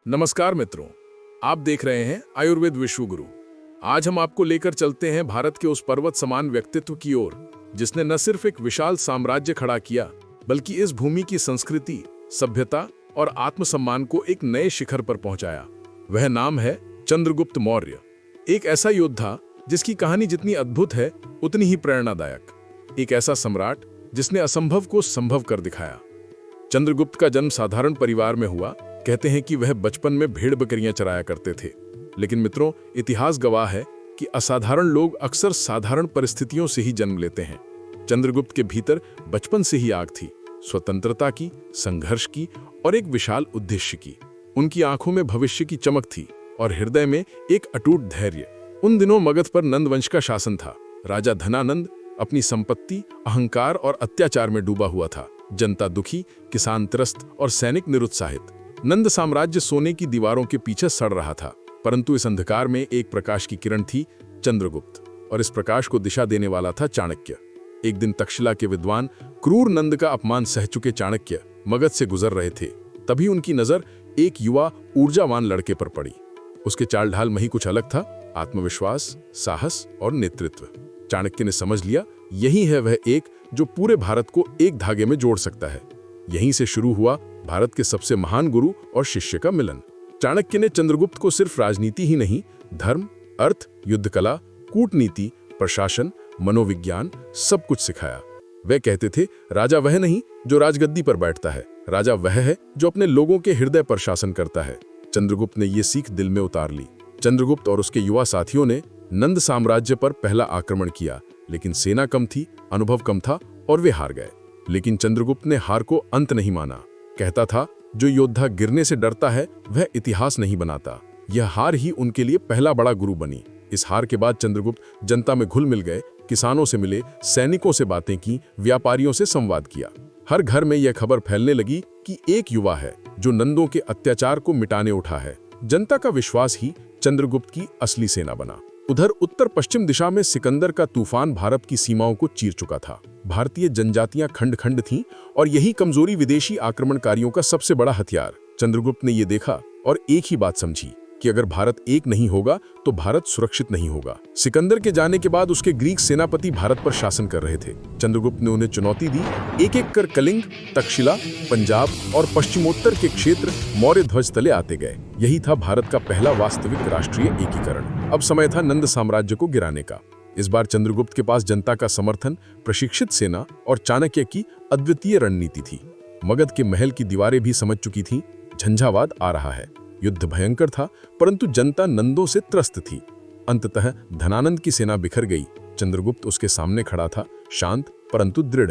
नमस्कार मित्रों, आप देख रहे हैं आयुर्वेद विश्व गुरु। आज हम आपको लेकर चलते हैं भारत के उस पर्वत समान व्यक्तित्व की ओर जिसने न सिर्फ एक विशाल साम्राज्य खड़ा किया बल्कि इस भूमि की संस्कृति, सभ्यता और आत्मसम्मान को एक नए शिखर पर पहुंचाया। वह नाम है चंद्रगुप्त मौर्य। एक ऐसा योद्धा जिसकी कहानी जितनी अद्भुत है उतनी ही प्रेरणादायक। एक ऐसा सम्राट जिसने असंभव को संभव कर दिखाया। चंद्रगुप्त का जन्म साधारण परिवार में हुआ। कहते हैं कि वह बचपन में भेड़ बकरियां चराया करते थे। लेकिन मित्रों, इतिहास गवाह है कि असाधारण लोग अक्सर साधारण परिस्थितियों से ही जन्म लेते हैं। चंद्रगुप्त के भीतर बचपन से ही आग थी, स्वतंत्रता की, संघर्ष की और एक विशाल उद्देश्य की। उनकी आंखों में भविष्य की चमक थी और हृदय में एक अटूट धैर्य। उन दिनों मगध पर नंद वंश का शासन था। राजा धनानंद अपनी संपत्ति, अहंकार और अत्याचार में डूबा हुआ था। जनता दुखी, किसान त्रस्त और सैनिक निरुत्साहित। नंद साम्राज्य सोने की दीवारों के पीछे सड़ रहा था, परंतु इस अंधकार में एक प्रकाश की किरण थी, चंद्रगुप्त। और इस प्रकाश को दिशा देने वाला था चाणक्य। एक दिन तक्षशिला के विद्वान क्रूर नंद का अपमान सह चुके चाणक्य मगध से गुजर रहे थे। तभी उनकी नजर एक युवा ऊर्जावान लड़के पर पड़ी। उसके चाल ढाल में ही कुछ अलग था, आत्मविश्वास, साहस और नेतृत्व। चाणक्य ने समझ लिया, यही है वह एक जो पूरे भारत को एक धागे में जोड़ सकता है। यहीं से शुरू हुआ भारत के सबसे महान गुरु और शिष्य का मिलन। चाणक्य ने चंद्रगुप्त को सिर्फ राजनीति ही नहीं, धर्म, अर्थ, युद्ध कला, कूटनीति, प्रशासन, मनोविज्ञान सब कुछ सिखाया। वे कहते थे, राजा वह नहीं जो राजगद्दी पर बैठता है, राजा वह है जो अपने लोगों के हृदय पर शासन करता है। चंद्रगुप्त ने यह सीख दिल में उतार ली। चंद्रगुप्त और उसके युवा साथियों ने नंद साम्राज्य पर पहला आक्रमण किया, लेकिन सेना कम थी, अनुभव कम था और वे हार गए। लेकिन चंद्रगुप्त ने हार को अंत नहीं माना। कहता था, जो योद्धा गिरने से डरता है वह इतिहास नहीं बनाता। यह हार ही उनके लिए पहला बड़ा गुरु बनी। इस हार के बाद चंद्रगुप्त जनता में घुल मिल गए, किसानों से मिले, सैनिकों से बातें की, व्यापारियों से संवाद किया। हर घर में यह खबर फैलने लगी कि एक युवा है जो नंदों के अत्याचार को मिटाने उठा है। जनता का विश्वास ही चंद्रगुप्त की असली सेना बना। उधर उत्तर पश्चिम दिशा में सिकंदर का तूफान भारत की सीमाओं को चीर चुका था। भारतीय जनजातियां खंड खंड थीं और यही कमजोरी विदेशी आक्रमणकारियों का सबसे बड़ा हथियार। चंद्रगुप्त ने यह देखा और एक ही बात समझी कि अगर भारत एक नहीं होगा तो भारत सुरक्षित नहीं होगा। सिकंदर के जाने के बाद उसके ग्रीक सेनापति भारत पर शासन कर रहे थे। चंद्रगुप्त ने उन्हें चुनौती दी। एक एक कर कलिंग, तक्षशिला, पंजाब और पश्चिमोत्तर के क्षेत्र मौर्य ध्वज तले आते गए। यही था भारत का पहला वास्तविक राष्ट्रीय एकीकरण। अब समय था नंद साम्राज्य को गिराने का। इस बार चंद्रगुप्त के पास जनता का समर्थन, प्रशिक्षित सेना और चाणक्य की अद्वितीय रणनीति थी। मगध के महल की दीवारें भी समझ चुकी थीं, झंझावात आ रहा है। युद्ध भयंकर था, परंतु जनता नंदों से त्रस्त थी। अंततः धनानंद की सेना बिखर गई। चंद्रगुप्त उसके सामने खड़ा था, शांत परंतु दृढ़।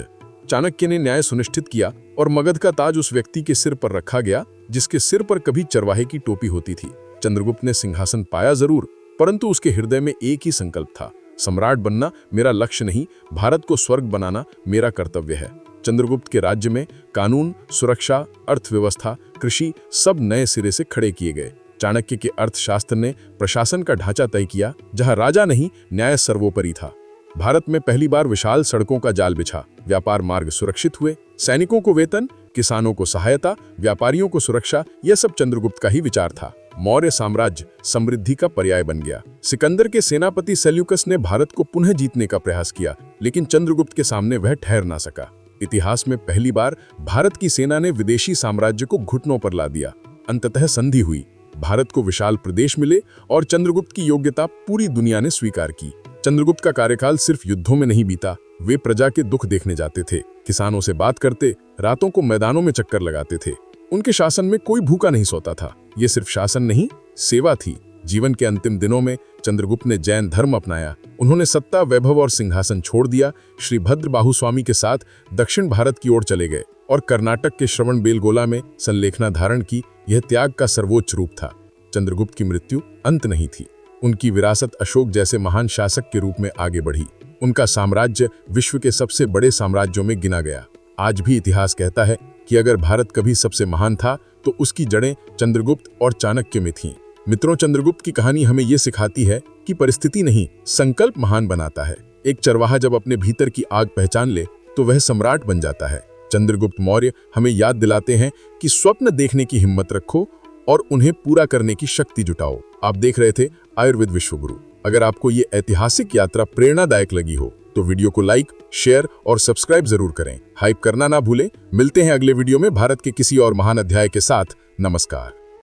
चाणक्य ने न्याय सुनिश्चित किया और मगध का ताज उस व्यक्ति के सिर पर रखा गया जिसके सिर पर कभी चरवाहे की टोपी होती थी। चंद्रगुप्त ने सिंहासन पाया जरूर, परंतु उसके हृदय में एक ही संकल्प था, सम्राट बनना मेरा लक्ष्य नहीं, भारत को स्वर्ग बनाना मेरा कर्तव्य है। चंद्रगुप्त के राज्य में कानून, सुरक्षा, अर्थव्यवस्था, कृषि सब नए सिरे से खड़े किए गए। चाणक्य के अर्थशास्त्र ने प्रशासन का ढांचा तय किया, जहां राजा नहीं, न्याय सर्वोपरि था। भारत में पहली बार विशाल सड़कों का जाल बिछा, व्यापार मार्ग सुरक्षित हुए, सैनिकों को वेतन, किसानों को सहायता, व्यापारियों को सुरक्षा, यह सब चंद्रगुप्त का ही विचार था। मौर्य साम्राज्य समृद्धि का पर्याय बन गया। सिकंदर के सेनापति सेल्यूकस ने भारत को पुनः जीतने का प्रयास किया, लेकिन चंद्रगुप्त के सामने वह ठहर ना सका। इतिहास में पहली बार भारत की सेना ने विदेशी साम्राज्य को घुटनों पर ला दिया। अंततः संधि हुई, भारत को विशाल प्रदेश मिले और चंद्रगुप्त की योग्यता पूरी दुनिया ने स्वीकार की। चंद्रगुप्त का कार्यकाल सिर्फ युद्धों में नहीं बीता। वे प्रजा के दुख देखने जाते थे, किसानों से बात करते, रातों को मैदानों में चक्कर लगाते थे। उनके शासन में कोई भूखा नहीं सोता था। ये सिर्फ शासन नहीं, सेवा थी। जीवन के अंतिम दिनों में चंद्रगुप्त ने जैन धर्म अपनाया। उन्होंने सत्ता, वैभव और सिंहासन छोड़ दिया। श्री भद्र बाहुस्वामी के साथ दक्षिण भारत की ओर चले गए और कर्नाटक के श्रवण बेलगोला में संलेखना धारण की। यह त्याग का सर्वोच्च रूप था। चंद्रगुप्त की मृत्यु अंत नहीं थी। उनकी विरासत अशोक जैसे महान शासक के रूप में आगे बढ़ी। उनका साम्राज्य विश्व के सबसे बड़े साम्राज्यों में गिना गया। आज भी इतिहास कहता है कि अगर भारत कभी सबसे महान था तो उसकी जड़ें चंद्रगुप्त और चाणक्य में थीं। मित्रों, चंद्रगुप्त की कहानी हमें यह सिखाती है कि परिस्थिति नहीं, संकल्प महान बनाता है। एक चरवाहा जब अपने भीतर की आग पहचान ले तो वह सम्राट बन जाता है। चंद्रगुप्त मौर्य हमें याद दिलाते हैं कि स्वप्न देखने की हिम्मत रखो और उन्हें पूरा करने की शक्ति जुटाओ। आप देख रहे थे आयुर्वेद विश्वगुरु। अगर आपको ये ऐतिहासिक यात्रा प्रेरणादायक लगी हो तो वीडियो को लाइक, शेयर और सब्सक्राइब जरूर करें। हाइप करना ना भूलें। मिलते हैं अगले वीडियो में भारत के किसी और महान अध्याय के साथ। नमस्कार।